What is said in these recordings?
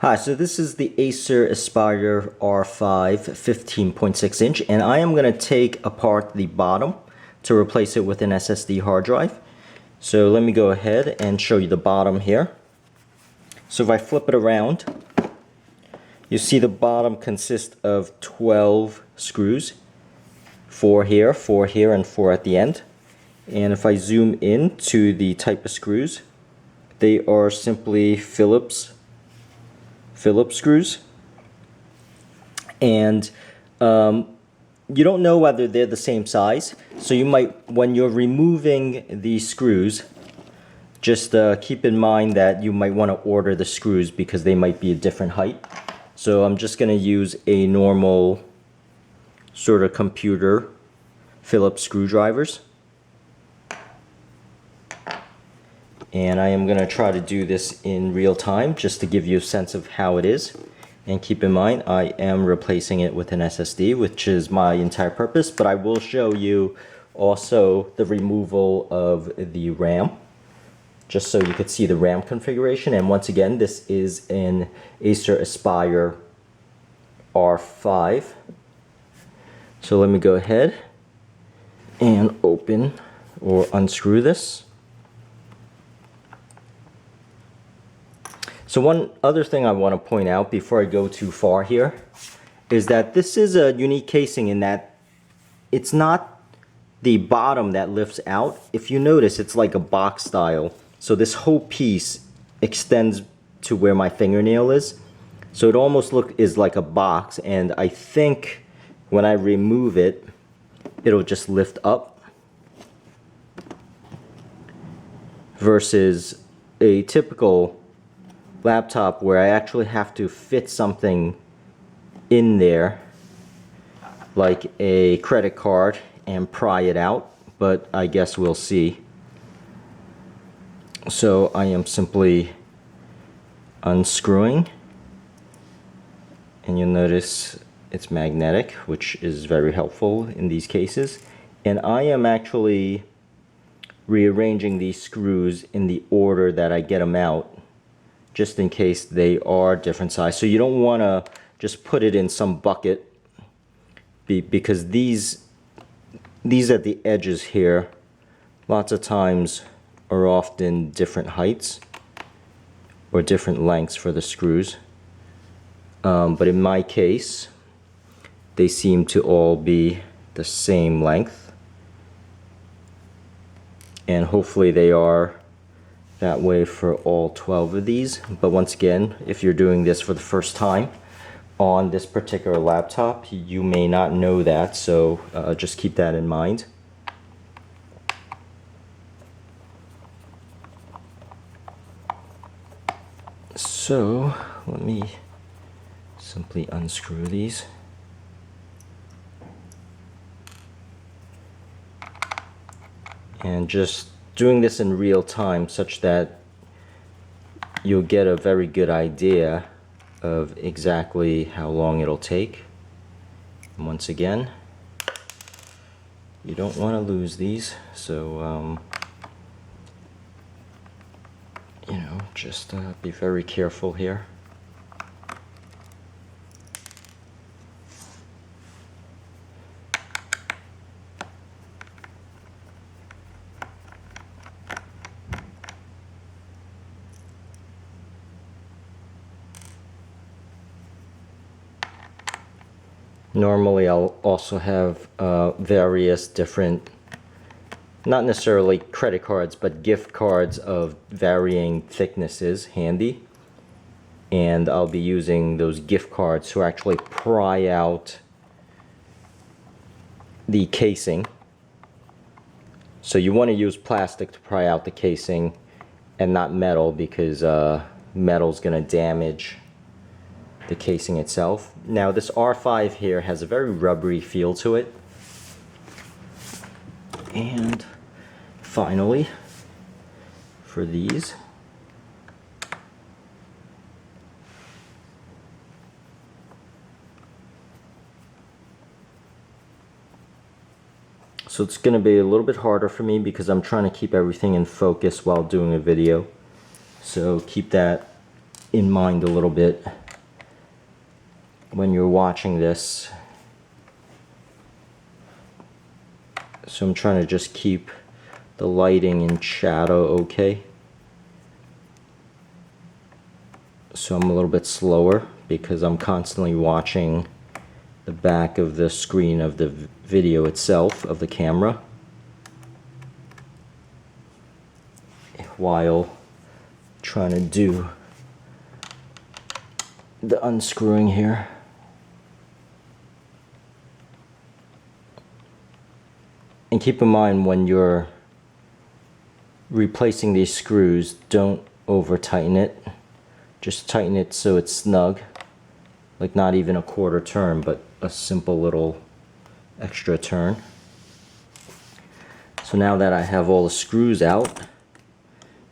Hi, so this is the Acer Aspire R5 15.6 inch, and I am going to take apart the bottom to replace it with an SSD hard drive. So let me go ahead and show you the bottom here. So if I flip it around, you see the bottom consists of 12 screws, 4 here, and 4 at the end. And if I zoom in to the type of screws, they are simply Phillips screws, and you don't know whether they're the same size, so you might, when you're removing the screws, just keep in mind that you might want to order the screws because they might be a different height. So I'm just going to use a normal sort of computer Phillips screwdrivers. And I am going to try to do this in real time just to give you a sense of how it is. And keep in mind, I am replacing it with an SSD, which is my entire purpose, but I will show you also the removal of the RAM, just so you could see the RAM configuration. And once again, this is an Acer Aspire R5. So let me go ahead and open or unscrew this. So one other thing I want to point out before I go too far here is that this is a unique casing in that it's not the bottom that lifts out. If you notice, it's like a box style. So this whole piece extends to where my fingernail is. So it almost is like a box, and I think when I remove it, it'll just lift up versus a typical laptop where I actually have to fit something in there like a credit card and pry it out, but I guess we'll see. So I am simply unscrewing, and you'll notice it's magnetic, which is very helpful in these cases. And I am actually rearranging these screws in the order that I get them out, just in case they are different size. So you don't want to just put it in some bucket, because these at the edges here lots of times are often different heights or different lengths for the screws. But in my case, they seem to all be the same length, and hopefully they are that way for all 12 of these. But once again, if you're doing this for the first time on this particular laptop, you may not know that, so just keep that in mind. So let me simply unscrew these. And just doing this in real time such that you'll get a very good idea of exactly how long it'll take. And once again, you don't want to lose these, so you know, just be very careful here. Normally I'll also have various different, not necessarily credit cards, but gift cards of varying thicknesses handy. And I'll be using those gift cards to actually pry out the casing. So you want to use plastic to pry out the casing and not metal, because metal's going to damage the casing itself. Now this R5 here has a very rubbery feel to it. And finally, for these, so it's going to be a little bit harder for me because I'm trying to keep everything in focus while doing a video. So keep that in mind a little bit when you're watching this. So I'm trying to just keep the lighting and shadow okay. So I'm a little bit slower because I'm constantly watching the back of the screen of the video itself of the camera while trying to do the unscrewing here. And keep in mind when you're replacing these screws, don't over tighten it. Just tighten it so it's snug, like not even a quarter turn, but a simple little extra turn. So now that I have all the screws out,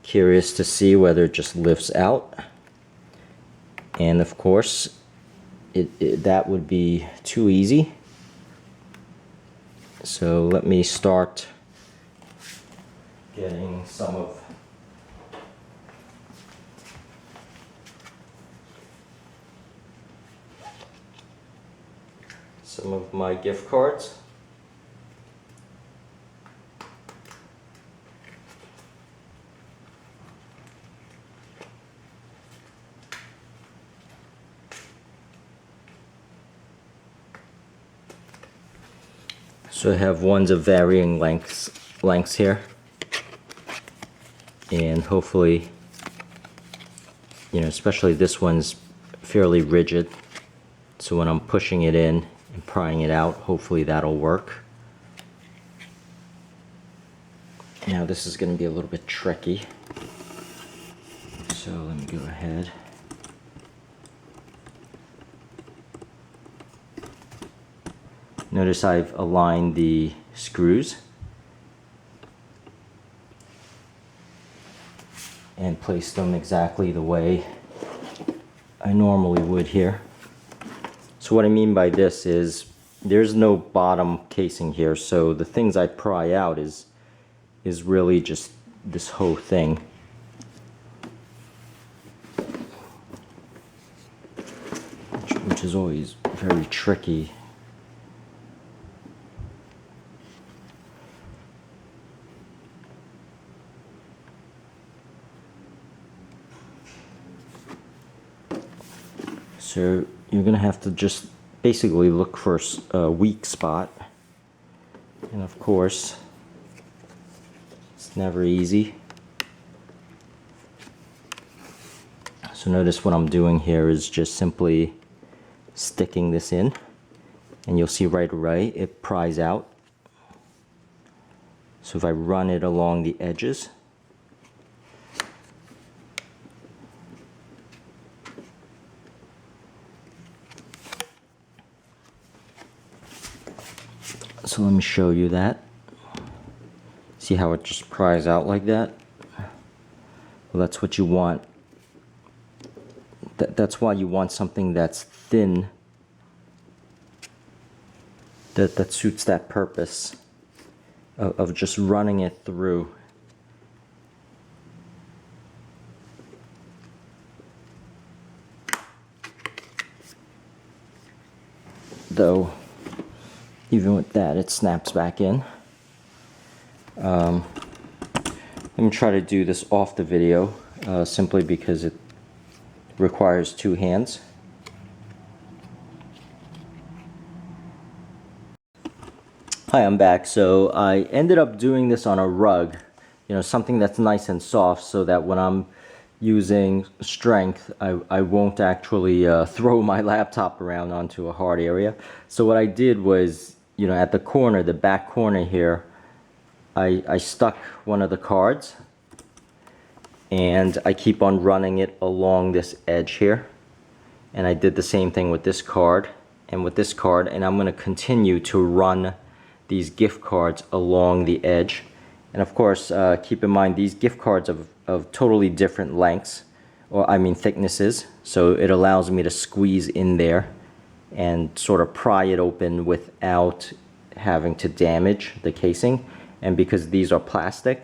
curious to see whether it just lifts out. And of course, that would be too easy. So let me start getting some of my gift cards. So I have ones of varying lengths here, and hopefully, especially this one's fairly rigid, so when I'm pushing it in and prying it out, hopefully that'll work. Now this is going to be a little bit tricky, so let me go ahead. Notice I've aligned the screws and placed them exactly the way I normally would here. So what I mean by this is there's no bottom casing here, so the things I pry out is really just this whole thing. Which is always very tricky. So you're going to have to just basically look for a weak spot. And of course, it's never easy. So notice what I'm doing here is just simply sticking this in. And you'll see right away it pries out. So if I run it along the edges, so let me show you that. See how it just pries out like that? Well, that's what you want. That's why you want something that's thin, that suits that purpose of just running it through. Though even with that, it snaps back in. Let me try to do this off the video, simply because it requires two hands. Hi, I'm back. So I ended up doing this on a rug, something that's nice and soft, so that when I'm using strength, I won't actually throw my laptop around onto a hard area. So what I did was, at the corner, the back corner here, I stuck one of the cards, and I keep on running it along this edge here. And I did the same thing with this card and with this card, and I'm going to continue to run these gift cards along the edge. And of course, keep in mind these gift cards of totally different lengths, or I mean thicknesses, so it allows me to squeeze in there and sort of pry it open without having to damage the casing. And because these are plastic,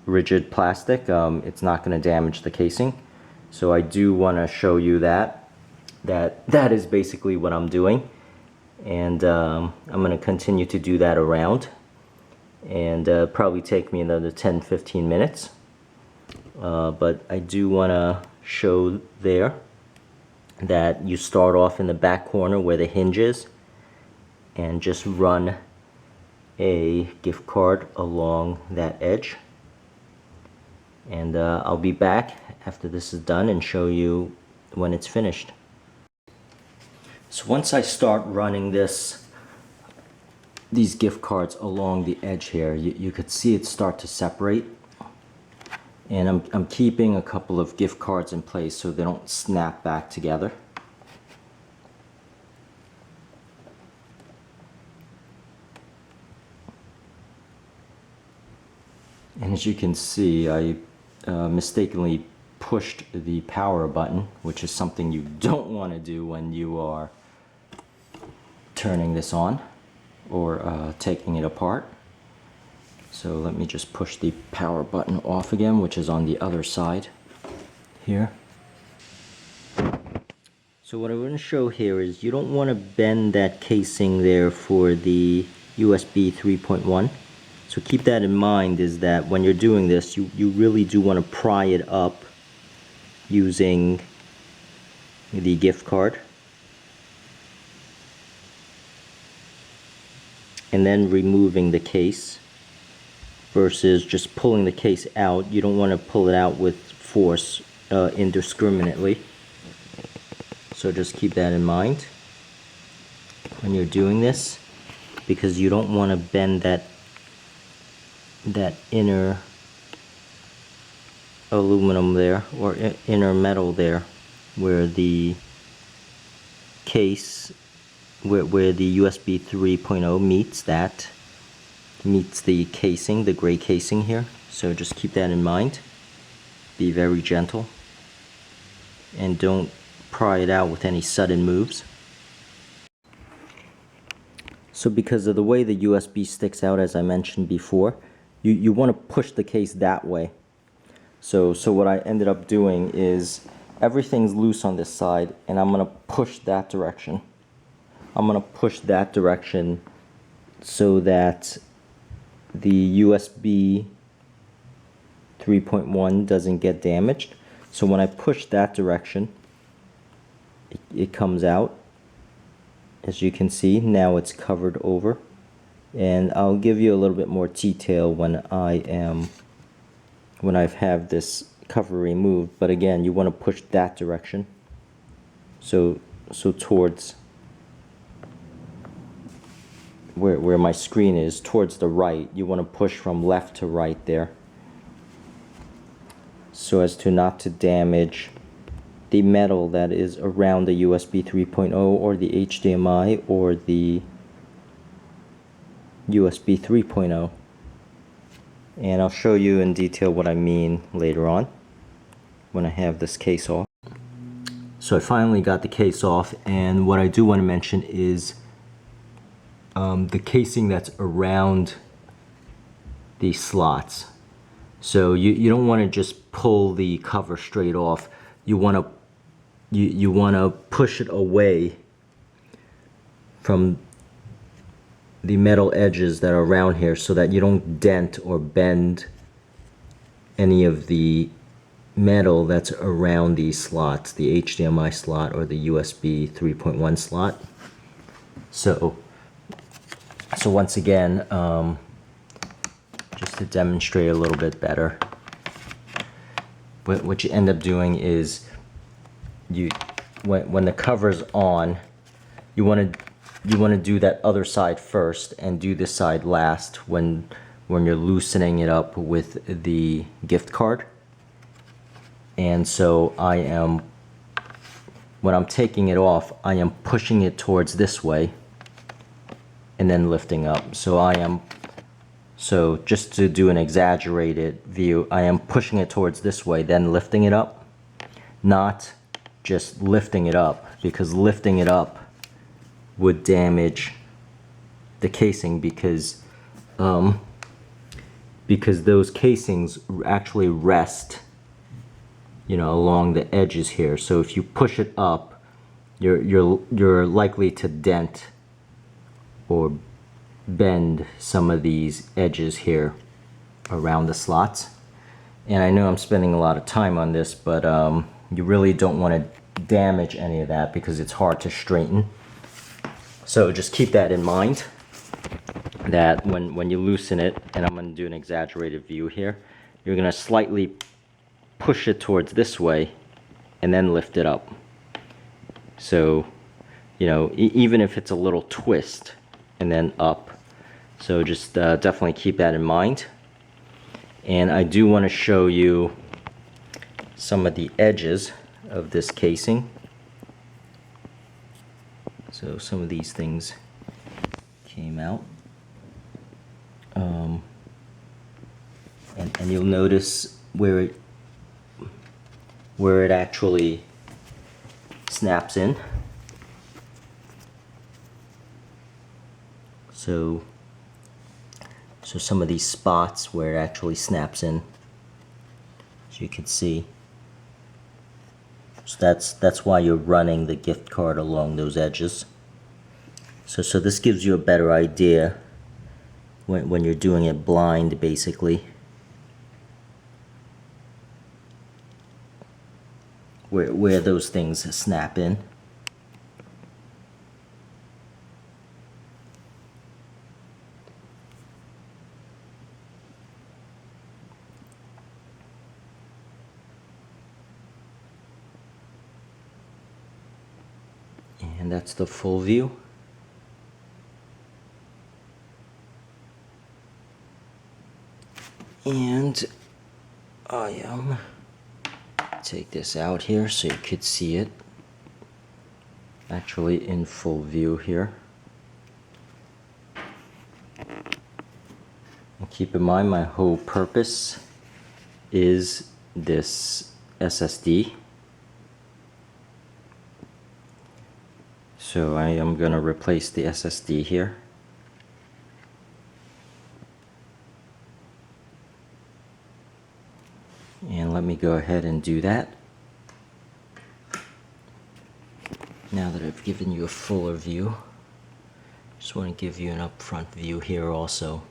rigid plastic, it's not going to damage the casing. So I do want to show you that is basically what I'm doing, and I'm going to continue to do that around, and probably take me another 10-15 minutes. But I do want to show there that you start off in the back corner where the hinge is, and just run a gift card along that edge. And I'll be back after this is done and show you when it's finished. So once I start running these gift cards along the edge here, you could see it start to separate. And I'm keeping a couple of gift cards in place so they don't snap back together. And as you can see, I mistakenly pushed the power button, which is something you don't want to do when you are turning this on or taking it apart. So let me just push the power button off again, which is on the other side here. So what I want to show here is you don't want to bend that casing there for the USB 3.1. So keep that in mind, is that when you're doing this, you really do want to pry it up using the gift card. And then removing the case versus just pulling the case out. You don't want to pull it out with force indiscriminately. So just keep that in mind when you're doing this, because you don't want to bend that inner aluminum there, or inner metal there, where the case, where the USB 3.0 meets the casing, the gray casing here. So just keep that in mind. Be very gentle and don't pry it out with any sudden moves. So because of the way the USB sticks out, as I mentioned before, you want to push the case that way. So what I ended up doing is everything's loose on this side, and I'm going to push that direction. I'm going to push that direction so that the USB 3.1 doesn't get damaged. So when I push that direction, it comes out. As you can see, now it's covered over. And I'll give you a little bit more detail when I have this cover removed. But again, you want to push that direction. So towards where my screen is, towards the right. You want to push from left to right there, so as to not to damage the metal that is around the USB 3.0 or the HDMI or the USB 3.0. And I'll show you in detail what I mean later on when I have this case off. So I finally got the case off, and what I do want to mention is the casing that's around these slots. So you don't want to just pull the cover straight off. You want to push it away from the metal edges that are around here, so that you don't dent or bend any of the metal that's around these slots, the HDMI slot or the USB 3.1 slot. So once again, just to demonstrate a little bit better, what you end up doing is when the cover's on, you want to do that other side first and do this side last when you're loosening it up with the gift card. And so when I'm taking it off, I am pushing it towards this way and then lifting up. So just to do an exaggerated view, I am pushing it towards this way, then lifting it up, not just lifting it up, because lifting it up would damage the casing, because those casings actually rest you know, along the edges here. So if you push it up, you're likely to dent or bend some of these edges here around the slots. And I know I'm spending a lot of time on this, but you really don't want to damage any of that because it's hard to straighten. So just keep that in mind, that when you loosen it, and I'm going to do an exaggerated view here, you're going to slightly push it towards this way and then lift it up. So, you know, even if it's a little twist and then up. So just definitely keep that in mind. And I do want to show you some of the edges of this casing. So some of these things came out. And you'll notice where it actually snaps in. So some of these spots where it actually snaps in, as you can see. So that's why you're running the gift card along those edges. So this gives you a better idea when you're doing it blind, basically, where those things snap in. And that's the full view. And I take this out here so you could see it actually in full view here. And keep in mind, my whole purpose is this SSD. So I am going to replace the SSD here. And let me go ahead and do that. Now that I've given you a fuller view, just want to give you an upfront view here also,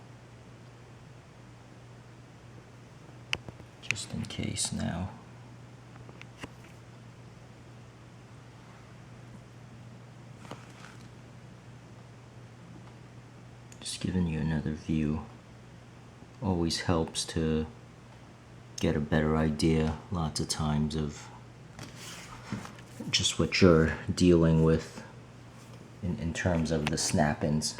just in case now. Just giving you another view always helps to get a better idea lots of times of just what you're dealing with in terms of the snap-ins.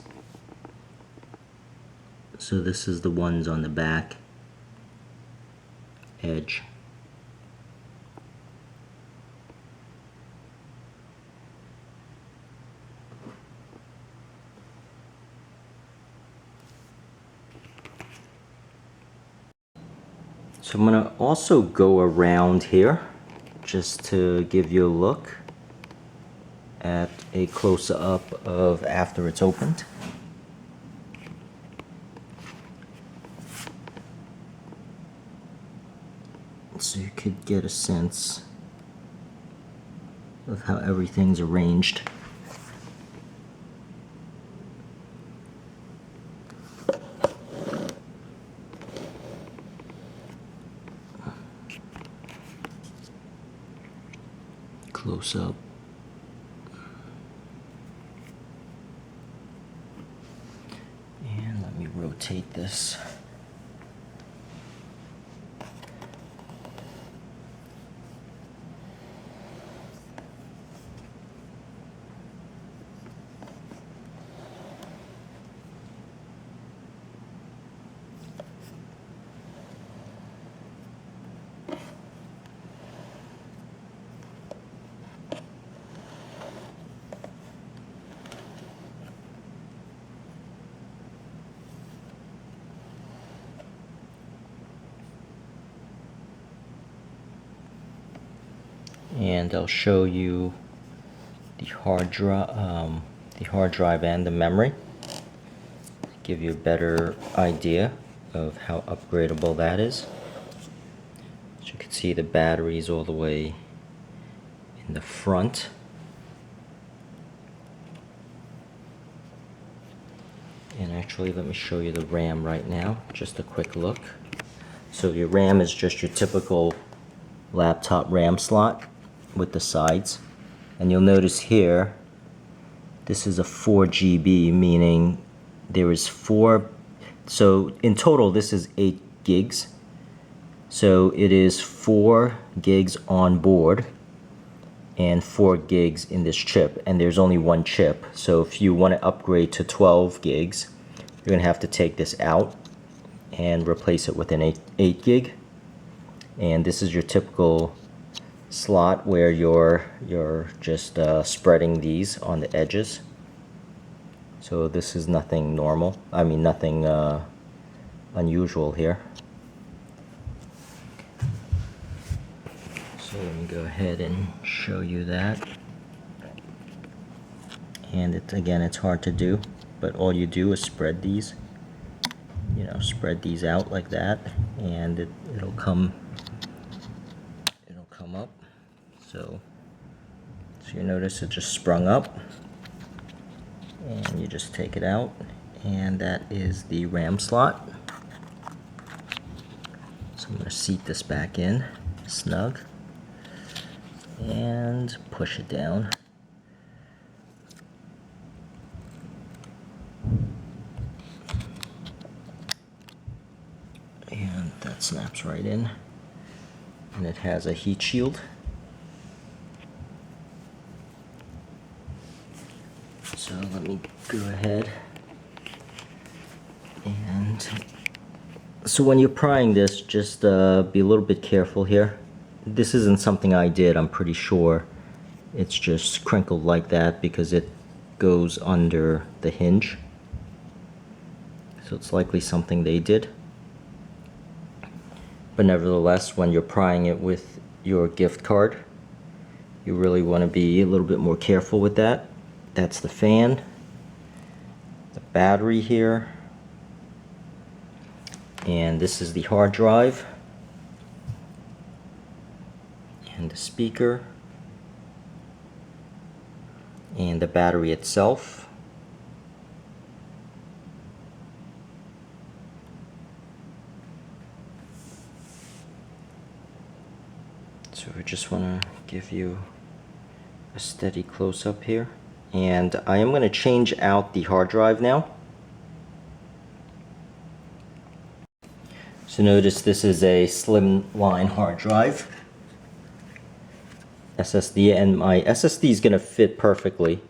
So this is the ones on the back edge. So I'm going to also go around here just to give you a look at a close-up of after it's opened. So you could get a sense of how everything's arranged. Close up. And let me rotate this. And I'll show you the hard drive and the memory, give you a better idea of how upgradable that is. As you can see, the battery is all the way in the front. And actually, let me show you the RAM right now. Just a quick look. So your RAM is just your typical laptop RAM slot with the sides. And you'll notice here, this is a 4 GB, meaning there is 4. So in total, this is 8 gigs. So it is 4 gigs on board and 4 gigs in this chip, and there's only one chip. So if you want to upgrade to 12 gigs, you're going to have to take this out and replace it with an 8 gig. And this is your typical slot where you're just spreading these on the edges. So this is nothing normal, I mean nothing unusual here. So let me go ahead and show you that. And again, it's hard to do, but all you do is spread these, spread these out like that, and it'll come up. So you notice it just sprung up, and you just take it out, and that is the RAM slot. So I'm going to seat this back in snug and push it down. And that snaps right in, and it has a heat shield. So let me go ahead and so when you're prying this, just be a little bit careful here. This isn't something I did, I'm pretty sure. It's just crinkled like that because it goes under the hinge. So it's likely something they did. But nevertheless, when you're prying it with your gift card, you really want to be a little bit more careful with that. That's the fan, the battery here, and this is the hard drive, and the speaker, and the battery itself. So I just want to give you a steady close-up here. And I am going to change out the hard drive now. So notice this is a slimline hard drive. SSD, and my SSD is going to fit perfectly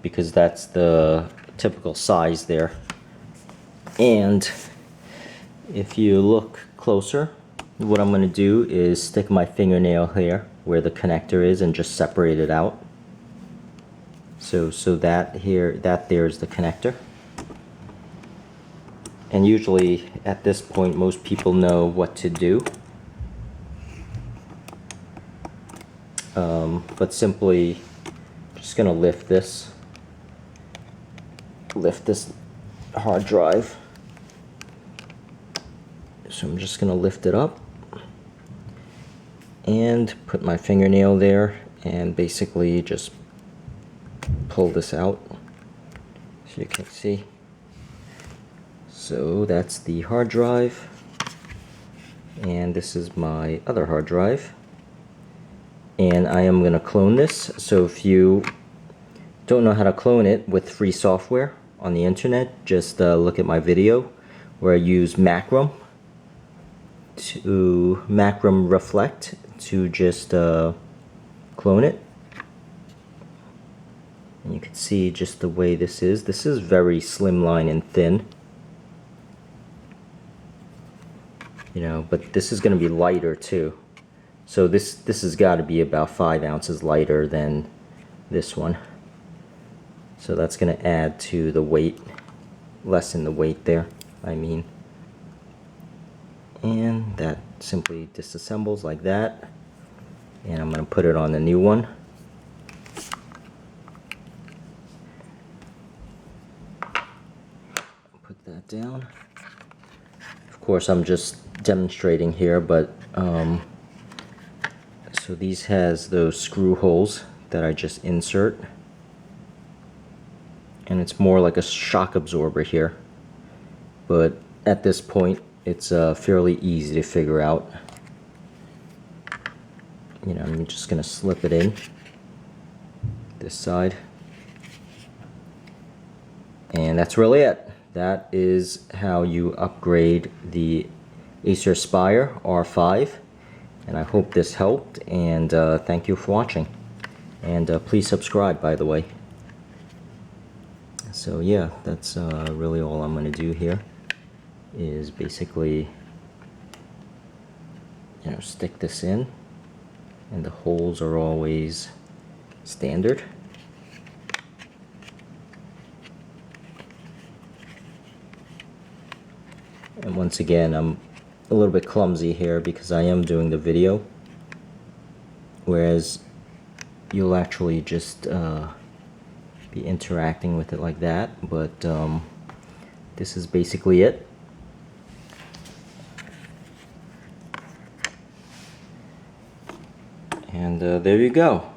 because that's the typical size there. And if you look closer, what I'm going to do is stick my fingernail here where the connector is and just separate it out. So that there is the connector. And usually at this point most people know what to do. But simply just gonna lift this hard drive. So I'm just gonna lift it up and put my fingernail there and basically just pull this out so you can see. So that's the hard drive, and this is my other hard drive, and I am going to clone this. So if you don't know how to clone it with free software on the internet, just look at my video where I use Macrum Reflect to just clone it. And you can see just the way this is. This is very slimline and thin. But this is going to be lighter too. So this has got to be about 5 ounces lighter than this one. So that's going to add to the weight, lessen the weight there, I mean. And that simply disassembles like that. And I'm going to put it on the new one. Put that down. Of course, I'm just demonstrating here, but so these has those screw holes that I just insert, and it's more like a shock absorber here, but at this point it's fairly easy to figure out. You know, I'm just gonna slip it in this side, and that's really it. That is how you upgrade the Acer Aspire R5, and I hope this helped, and thank you for watching, and please subscribe, by the way. So yeah, that's really all I'm going to do here, is basically, you know, stick this in, and the holes are always standard. And once again, I'm a little bit clumsy here because I am doing the video, whereas you'll actually just be interacting with it like that, but this is basically it. And there you go.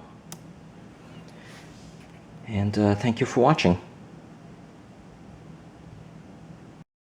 And thank you for watching.